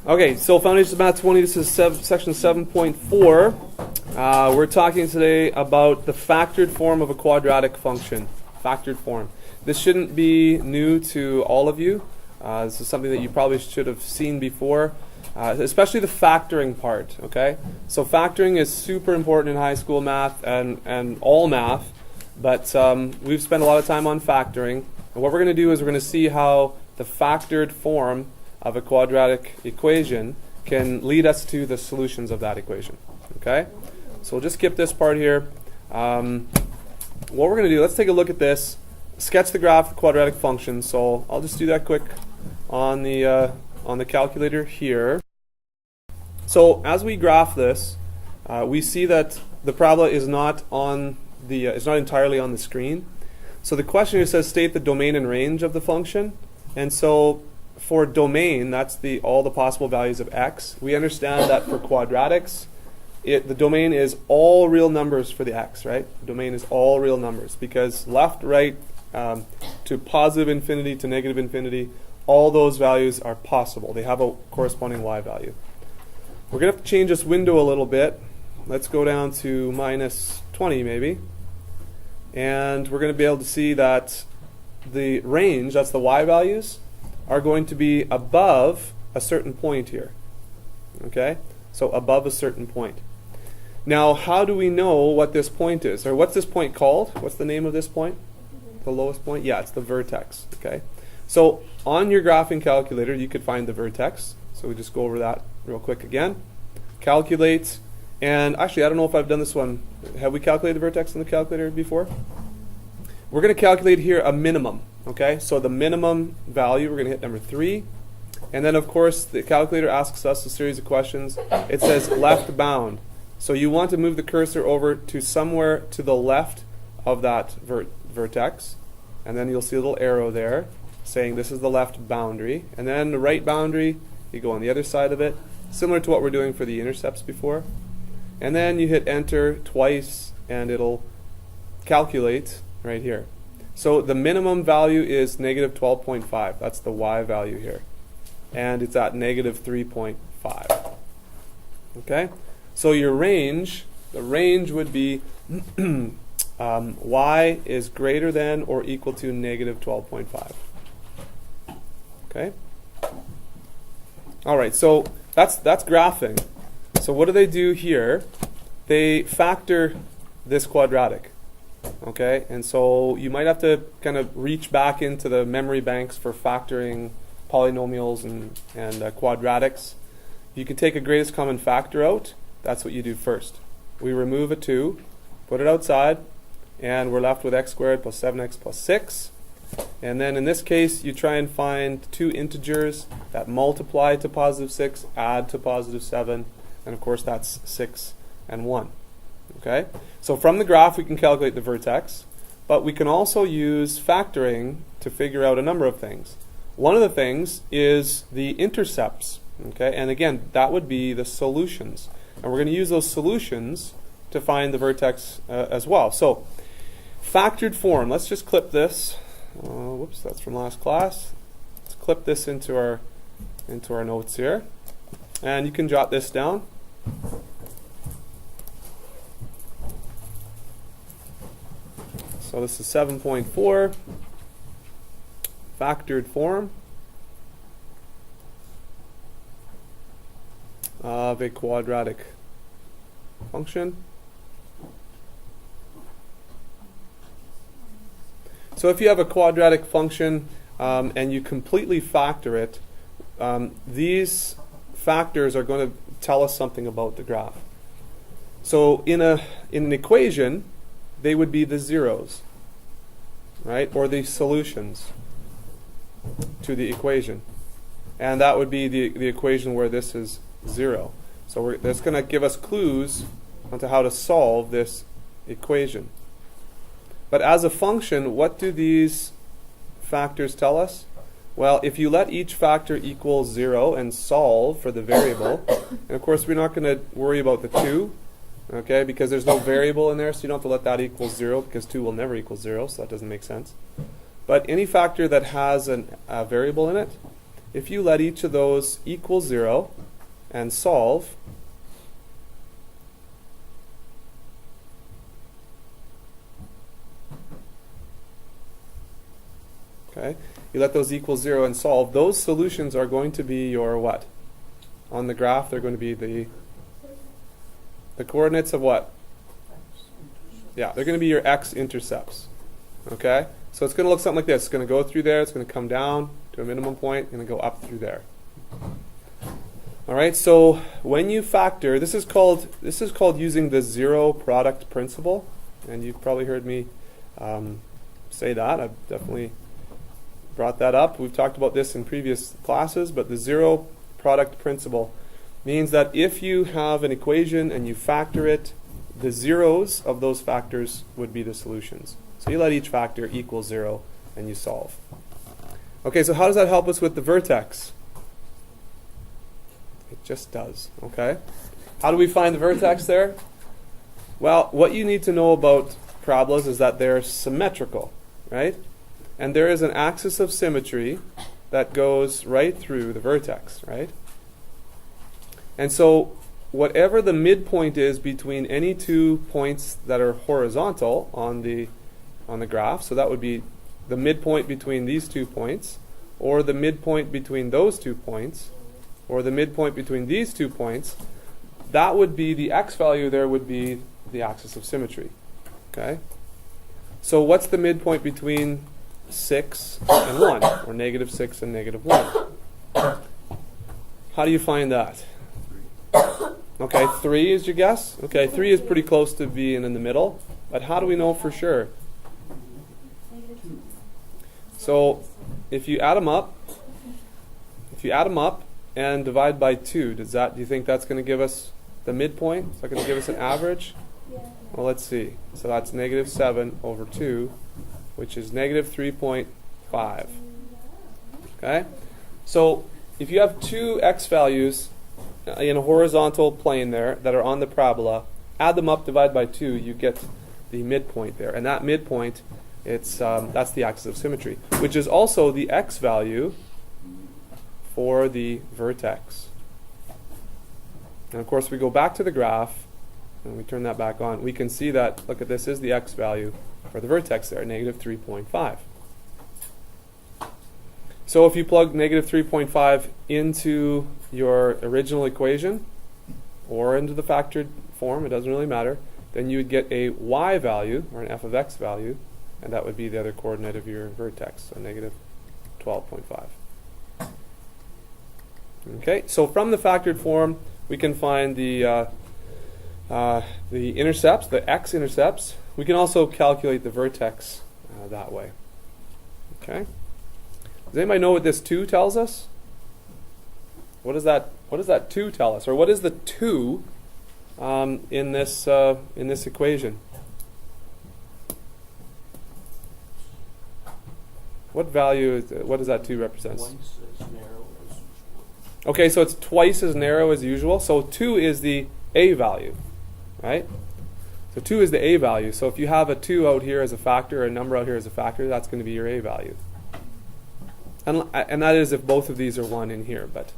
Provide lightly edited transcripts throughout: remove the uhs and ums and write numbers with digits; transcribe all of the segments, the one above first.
Okay, so Foundations of Math 20, this is section 7.4. We're talking today about the factored form of a quadratic function. Factored form. This shouldn't be new to all of you. This is something that you probably should have seen before, especially the factoring part, okay? So factoring is super important in high school math and all math, but we've spent a lot of time on factoring. And what we're going to do is we're going to see how the factored form of a quadratic equation can lead us to the solutions of that equation. Okay? So we'll just skip this part here. What we're going to do, let's take a look at this. Sketch the graph of quadratic function. So I'll just do that quick on the calculator here. So as we graph this, we see that the parabola is not on the is not entirely on the screen. So the question here says state the domain and range of the function, and so for domain, that's all the possible values of x. We understand that for quadratics, the domain is all real numbers for the x, right? The domain is all real numbers because left, right, to positive infinity to negative infinity, all those values are possible. They have a corresponding y value. We're going to have to change this window a little bit. Let's go down to minus 20 maybe. And we're going to be able to see that the range, that's the y values, are going to be above a certain point here. Okay? So above a certain point. Now, how do we know what this point is? Or what's this point called? What's the name of this point? The lowest point? Yeah, it's the vertex. Okay? So on your graphing calculator, you could find the vertex. So we just go over that real quick again. Calculate. And actually, I don't know if I've done this one. Have we calculated the vertex in the calculator before? We're going to calculate here a minimum. Okay, so the minimum value, we're going to hit number 3. And then, of course, the calculator asks us a series of questions. It says left bound. So you want to move the cursor over to somewhere to the left of that vertex. And then you'll see a little arrow there saying this is the left boundary. And then the right boundary, you go on the other side of it, similar to what we're doing for the intercepts before. And then you hit enter twice, and it'll calculate right here. So the minimum value is negative 12.5. That's the y value here. And it's at negative 3.5. Okay? So your range, the range would be y is greater than or equal to negative 12.5. Okay? All right, so that's graphing. So what do they do here? They factor this quadratic. Okay, and so you might have to kind of reach back into the memory banks for factoring polynomials and quadratics. You can take a greatest common factor out. That's what you do first. We remove a 2, put it outside, and we're left with x squared plus 7x plus 6. And then in this case, you try and find two integers that multiply to positive 6, add to positive 7, and of course that's 6 and 1. Okay, so from the graph we can calculate the vertex, but we can also use factoring to figure out a number of things. One of the things is the intercepts. Okay, and again, that would be the solutions. And we're going to use those solutions to find the vertex as well. So, factored form. Let's just clip this. Whoops, that's from last class. Let's clip this into our notes here. And you can jot this down. So this is 7.4, factored form of a quadratic function. So if you have a quadratic function and you completely factor it, these factors are going to tell us something about the graph. So in an equation, they would be the zeros, right? Or the solutions to the equation. And that would be the equation where this is 0. So that's going to give us clues onto how to solve this equation. But as a function, what do these factors tell us? Well, if you let each factor equal 0 and solve for the variable, and of course we're not going to worry about the 2, okay, because there's no variable in there, so you don't have to let that equal 0 because 2 will never equal 0, so that doesn't make sense. But any factor that has a variable in it, if you let each of those equal 0 and solve, okay, you let those equal 0 and solve, those solutions are going to be your what? On the graph, they're going to be the coordinates of what? Yeah, they're going to be your x-intercepts. Okay? So it's going to look something like this. It's going to go through there. It's going to come down to a minimum point and go up through there. All right, so when you factor, this is called using the zero product principle. And you've probably heard me say that. I've definitely brought that up. We've talked about this in previous classes, but the zero product principle means that if you have an equation and you factor it, the zeros of those factors would be the solutions. So you let each factor equal 0 and you solve. Okay, so how does that help us with the vertex? It just does, okay? How do we find the vertex there? Well, what you need to know about parabolas is that they're symmetrical, right? And there is an axis of symmetry that goes right through the vertex, right? And so whatever the midpoint is between any 2 points that are horizontal on the graph, so that would be the midpoint between these 2 points, or the midpoint between those 2 points, or the midpoint between these 2 points, that would be the x value there would be the axis of symmetry. Okay? So what's the midpoint between 6 and 1, or negative 6 and negative 1? How do you find that? Okay, 3 is your guess? Okay, 3 is pretty close to being in the middle, but how do we know for sure? So if you add them up and divide by 2, do you think that's going to give us the midpoint? Is that going to give us an average? Well, let's see. So that's negative 7 over 2, which is negative 3.5. Okay? So if you have 2 x values in a horizontal plane there that are on the parabola, add them up, divide by 2, you get the midpoint there. And that midpoint, that's the axis of symmetry, which is also the x value for the vertex. And of course, we go back to the graph, and we turn that back on. We can see that, look at this, is the x value for the vertex there, negative 3.5. So if you plug negative 3.5 into your original equation, or into the factored form, it doesn't really matter, then you would get a y value, or an f of x value, and that would be the other coordinate of your vertex, so negative 12.5. Okay, so from the factored form, we can find the intercepts, the x-intercepts. We can also calculate the vertex that way. Okay. Does anybody know what this 2 tells us? What does that 2 tell us? Or what is the 2 in this equation? What value what does that 2 represent? Okay, so it's twice as narrow as usual. So 2 is the a value, right? So 2 is the a value. So if you have a 2 out here as a factor, or a number out here as a factor, that's going to be your a value. And that is if both of these are 1 in here. But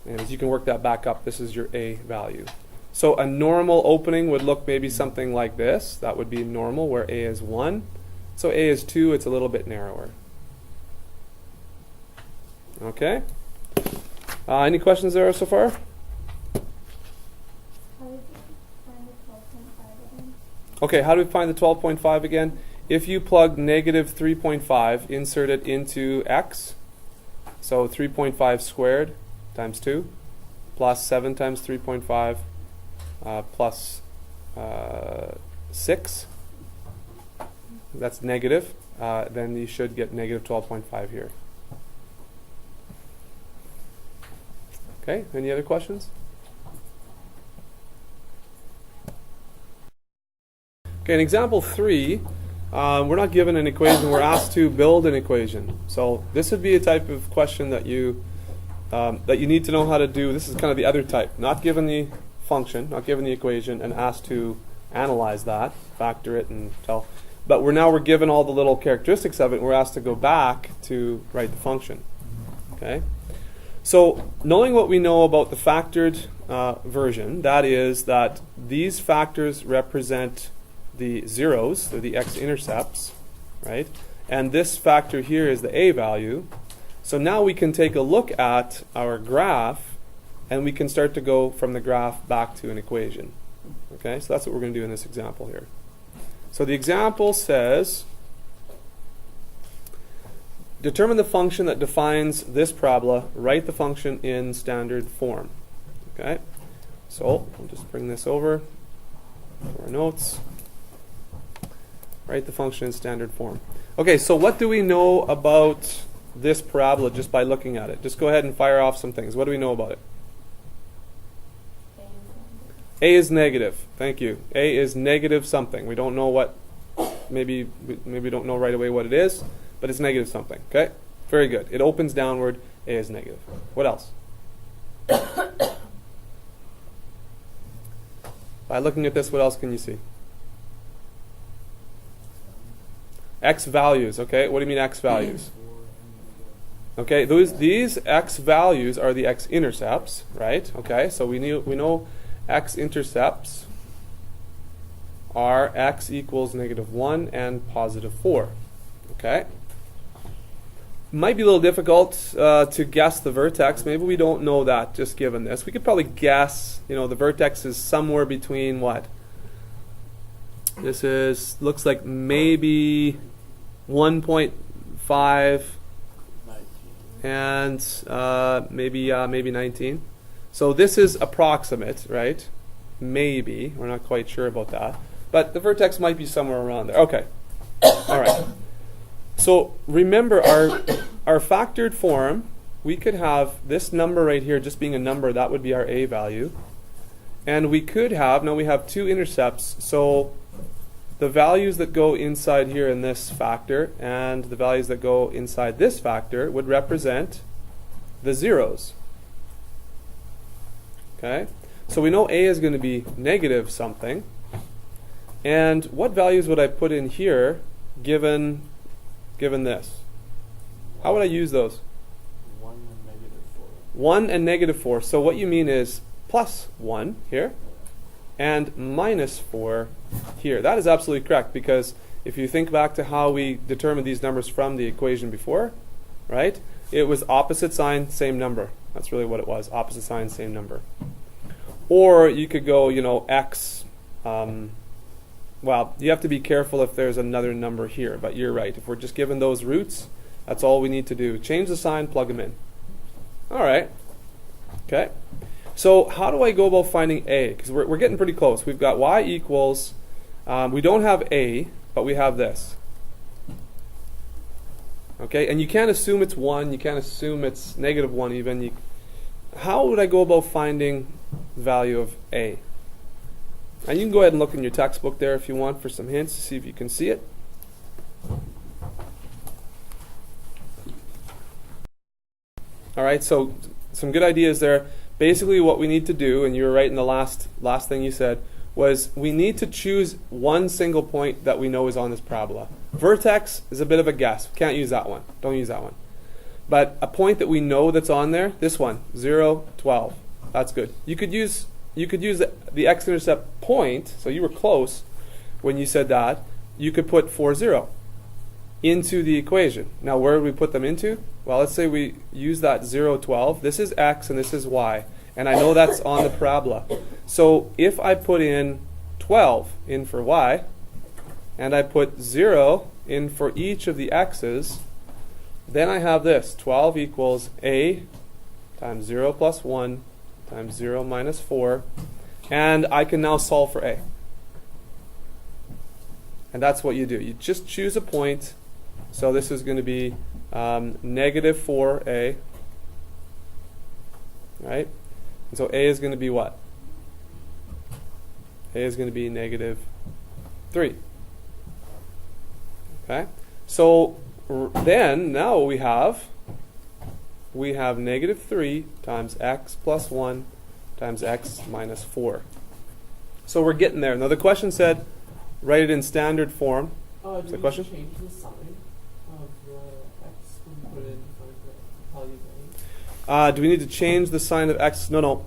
as you can work that back up, this is your a value. So a normal opening would look maybe something like this. That would be normal, where a is 1. So a is 2, it's a little bit narrower. Okay? Any questions there so far? Okay, how do we find the 12.5 again? If you plug negative 3.5, insert it into x, so 3.5 squared times 2, plus 7 times 3.5, plus 6, that's negative, then you should get negative 12.5 here. Okay, any other questions? Okay, in example 3, we're not given an equation, we're asked to build an equation. So this would be a type of question that you need to know how to do. This is kind of the other type, not given the function, not given the equation, and asked to analyze that, factor it, and tell. But we're given all the little characteristics of it, and we're asked to go back to write the function. Okay? So knowing what we know about the factored version, that is that these factors represent the zeros, they're the x-intercepts, right? And this factor here is the a value. So now we can take a look at our graph and we can start to go from the graph back to an equation. Okay, so that's what we're going to do in this example here. So the example says, determine the function that defines this parabola, write the function in standard form. Okay, so I'll just bring this over to our notes. Write the function in standard form. Okay, so what do we know about this parabola just by looking at it? Just go ahead and fire off some things. What do we know about it? A is negative. Thank you. A is negative something. We don't know what, maybe we don't know right away what it is, but it's negative something. Okay? Very good. It opens downward. A is negative. What else? By looking at this, what else can you see? X values. Okay? What do you mean X values? Okay, these X values are the x-intercepts, right? Okay, so we know x-intercepts are x equals -1 and +4. Okay? Might be a little difficult to guess the vertex. Maybe we don't know that just given this. We could probably guess, the vertex is somewhere between what? This looks like maybe 1.5 and maybe 19. So this is approximate, right? Maybe. We're not quite sure about that. But the vertex might be somewhere around there. Okay. All right. So remember our factored form, we could have this number right here just being a number. That would be our a value. And we could have, now we have two intercepts. So the values that go inside here in this factor and the values that go inside this factor would represent the zeros. Okay? So we know a is going to be negative something. And what values would I put in here given this? How would I use those? 1 and -4. 1 and -4. So what you mean is +1 here and -4 here. That is absolutely correct, because if you think back to how we determined these numbers from the equation before, right? It was opposite sign, same number. That's really what it was. Opposite sign, same number. Or you could go, x. Well, you have to be careful if there's another number here, but you're right. If we're just given those roots, that's all we need to do. Change the sign, plug them in. All right. Okay. So how do I go about finding a? Because we're getting pretty close. We've got y equals, we don't have a, but we have this. Okay, and you can't assume it's 1. You can't assume it's -1 even. How would I go about finding the value of a? And you can go ahead and look in your textbook there if you want for some hints to see if you can see it. All right, so some good ideas there. Basically what we need to do, and you were right in the last thing you said, was we need to choose one single point that we know is on this parabola. Vertex is a bit of a guess. Can't use that one. Don't use that one. But a point that we know that's on there, this one, 0, 12. That's good. You could use the x-intercept point, so you were close when you said that. You could put 4, 0 into the equation. Now where do we put them into? Well, let's say we use that 0, 12. This is x and this is y. And I know that's on the parabola. So if I put in 12 in for y, and I put 0 in for each of the x's, then I have this. 12 equals a times 0 plus 1 times 0 minus 4. And I can now solve for a. And that's what you do. You just choose a point. So this is going to be -4a. Right? And so a is going to be what? A is going to be -3. Okay? So then, now what we have -3 times x plus 1 times x minus 4. So we're getting there. Now the question said, write it in standard form. Do the question? Change the sign of the x when you put it in front of the value of Do we need to change the sign of x? No.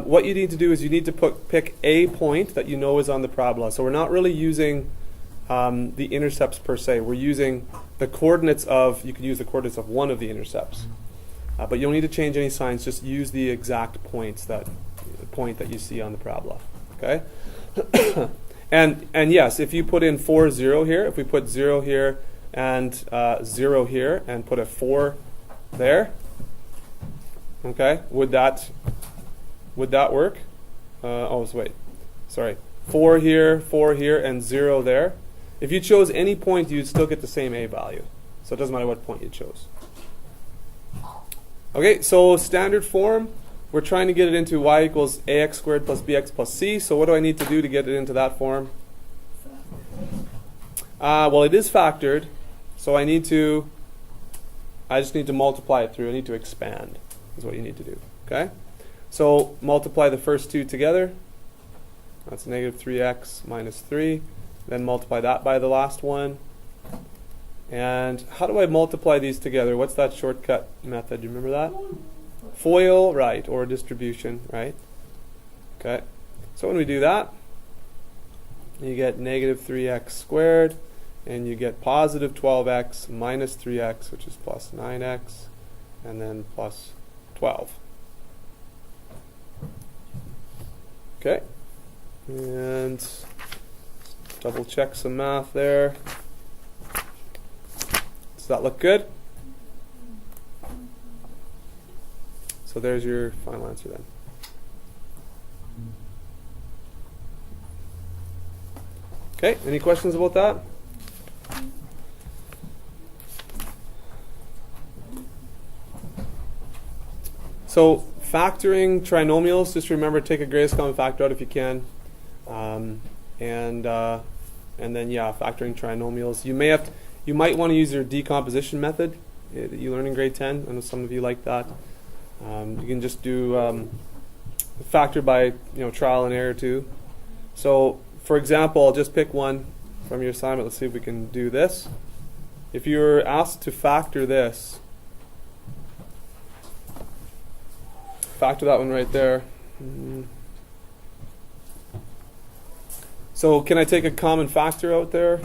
What you need to do is you need to pick a point that you know is on the parabola. So we're not really using the intercepts per se. We're using the coordinates of, you could use the coordinates of one of the intercepts. But you don't need to change any signs. Just use the exact points point that you see on the parabola. Okay? and yes, if you put in 4, 0 here, if we put 0 here and 0 here and put a 4 there, okay, would that work? Wait. Sorry. 4 here, and 0 there. If you chose any point, you'd still get the same a value. So it doesn't matter what point you chose. Okay, so standard form, we're trying to get it into y equals ax squared plus bx plus c. So what do I need to do to get it into that form? Well, it is factored, so I just need to multiply it through. I need to expand, is what you need to do. Okay? So multiply the first two together. That's negative 3x minus 3. Then multiply that by the last one. And how do I multiply these together? What's that shortcut method? Do you remember that? FOIL, right, or distribution, right? Okay. So when we do that, you get negative 3x squared, and you get positive 12x minus 3x, which is plus 9x, and then plus 12. Okay. And double check some math there. Does that look good? So there's your final answer then. Okay, any questions about that? So factoring trinomials, just remember, take a greatest common factor out if you can. And then factoring trinomials. You might want to use your decomposition method that you learned in grade 10. I know some of you like that. You can just do factor by trial and error too. So for example, I'll just pick one from your assignment. Let's see if we can do this. If you're asked to factor this, factor that one right there. So can I take a common factor out there?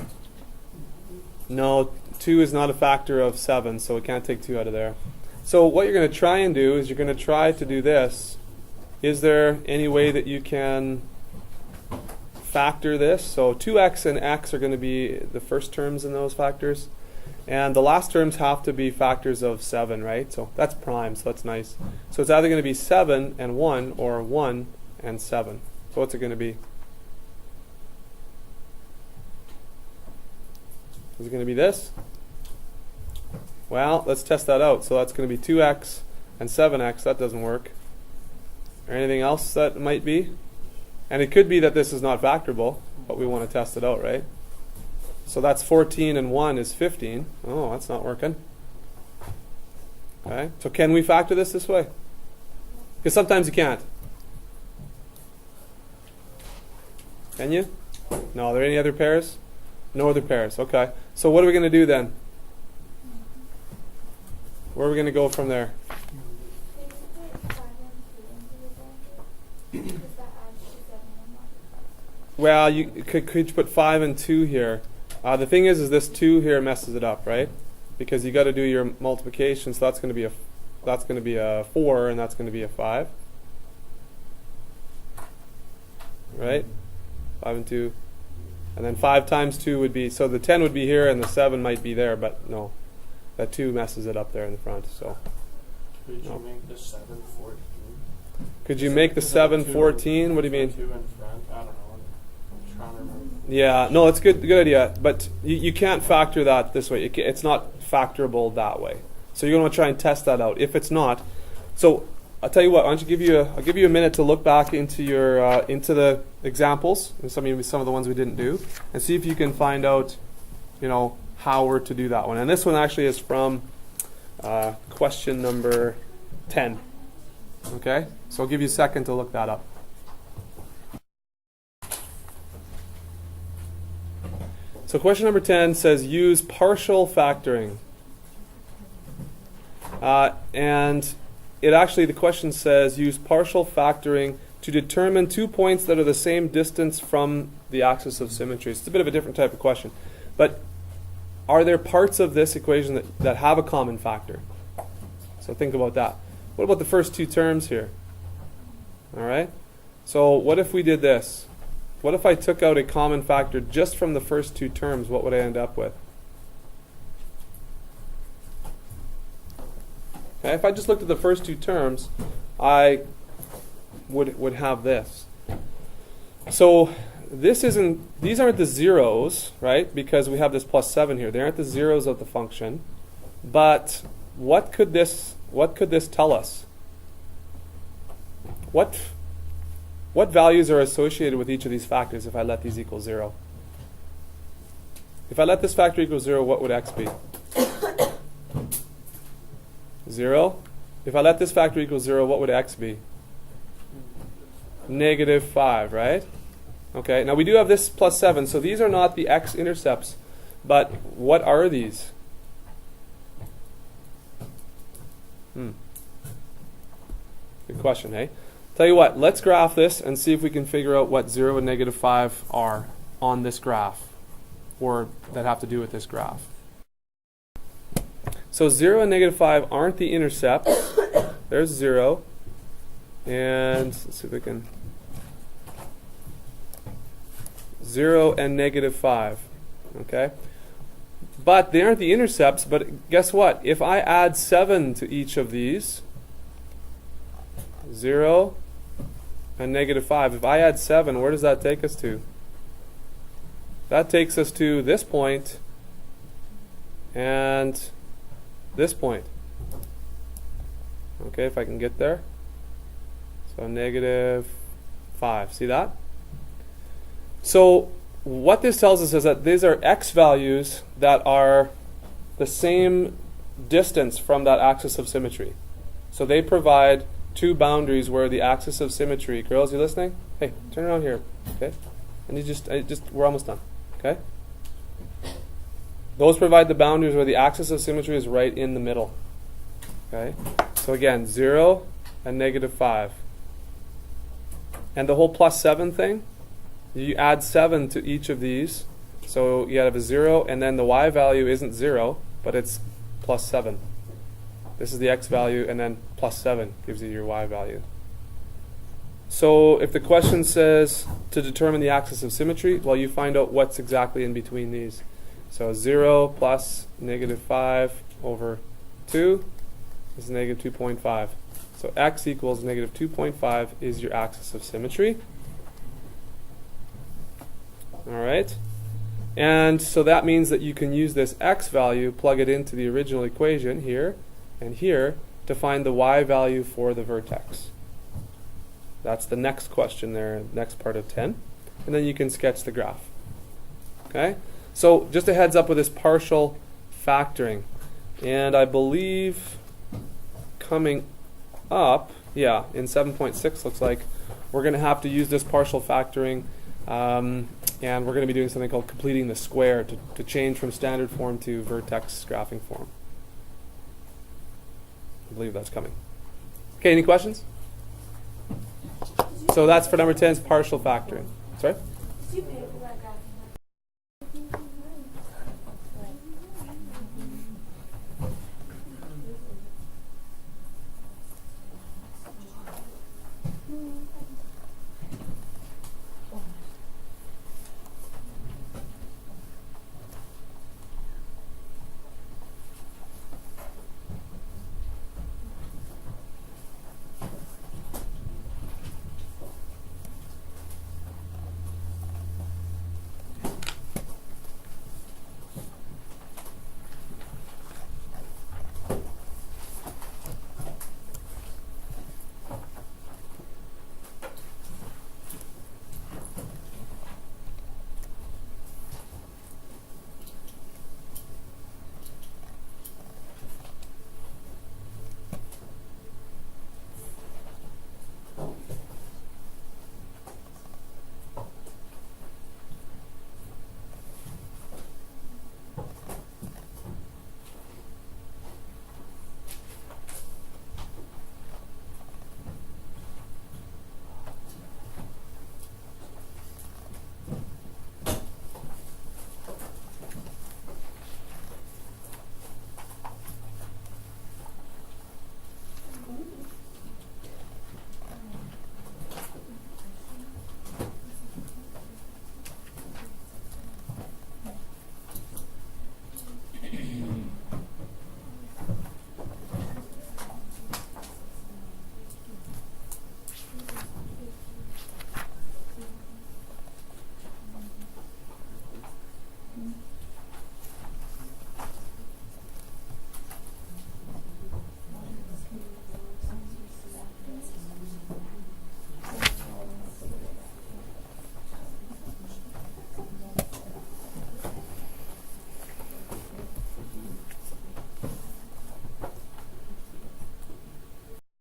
No, 2 is not a factor of 7, so we can't take 2 out of there. So what you're going to try and do is you're going to try to do this. Is there any way that you can factor this? So 2x and x are going to be the first terms in those factors. And the last terms have to be factors of 7, right? So that's prime, so that's nice. So it's either going to be 7 and 1 or 1 and 7. So what's it going to be? Is it going to be this? Well, let's test that out. So that's going to be 2x and 7x. That doesn't work. Or anything else that might be? And it could be that this is not factorable, but we want to test it out, right? So that's 14 and 1 is 15. Oh, that's not working. Okay. So can we factor this way? Because sometimes you can't. Can you? No. Are there any other pairs? No other pairs. Okay. So what are we going to do then? Where are we going to go from there? Well, could you put 5 and 2 here? The thing is this 2 here messes it up, right? Because you got to do your multiplication, so that's going to be a 4, and that's going to be a 5, right? 5 and 2, and then 5 times 2 would be, so the 10 would be here, and the 7 might be there, but no, that 2 messes it up there in the front. So could you make the 7 14? Could you make the 7 14? What do you mean? 2 in front. I don't know. I'm trying to remember. Yeah, no, it's good idea, but you can't factor that this way. It's not factorable that way. So you're going to try and test that out. If it's not, so I'll tell you what. Why don't you I'll give you a minute to look back into your into the examples and some of the ones we didn't do, and see if you can find out, how we're to do that one. And this one actually is from question number 10. Okay, so I'll give you a second to look that up. So question number 10 says use partial factoring. And it actually, the question says, use partial factoring to determine 2 points that are the same distance from the axis of symmetry. It's a bit of a different type of question. But are there parts of this equation that have a common factor? So think about that. What about the first two terms here? All right. So what if we did this? What if I took out a common factor just from the first two terms? What would I end up with? Okay, if I just looked at the first two terms, I would have this. So these aren't the zeros, right? Because we have this plus 7 here. They aren't the zeros of the function. But what could this tell us? What values are associated with each of these factors if I let these equal 0? If I let this factor equal 0, what would x be? 0. If I let this factor equal 0, what would x be? -5, right? Okay, now we do have this plus 7, so these are not the x-intercepts, but what are these? Good question, hey? Tell you what, let's graph this and see if we can figure out what 0 and -5 are on this graph, or that have to do with this graph. So 0 and -5 aren't the intercepts. There's 0. And let's see if we can. 0 and -5. Okay? But they aren't the intercepts, but guess what? If I add 7 to each of these, 0 and -5, if I add 7, where does that take us to? That takes us to this point and this point. Okay, if I can get there. So -5. See that? So what this tells us is that these are x values that are the same distance from that axis of symmetry. So they provide two boundaries where the axis of symmetry. Girls, you listening? Hey, turn around here. Okay? And we're almost done. Okay? Those provide the boundaries where the axis of symmetry is right in the middle. Okay? So again, 0 and -5. And the whole plus 7 thing, you add 7 to each of these. So you have a 0, and then the y value isn't 0, but it's plus 7. This is the x value, and then plus 7 gives you your y value. So if the question says to determine the axis of symmetry, well, you find out what's exactly in between these. So 0 plus -5 over 2 is -2.5. So x equals -2.5 is your axis of symmetry. All right. And so that means that you can use this x value, plug it into the original equation here and here to find the y value for the vertex. That's the next question there, next part of 10. And then you can sketch the graph. Okay? So just a heads up with this partial factoring. And I believe coming up, yeah, in 7.6 looks like we're going to have to use this partial factoring, and we're going to be doing something called completing the square to change from standard form to vertex graphing form. I believe that's coming. Okay, any questions? So that's for number 10 is partial factoring. Sorry? Did you pay for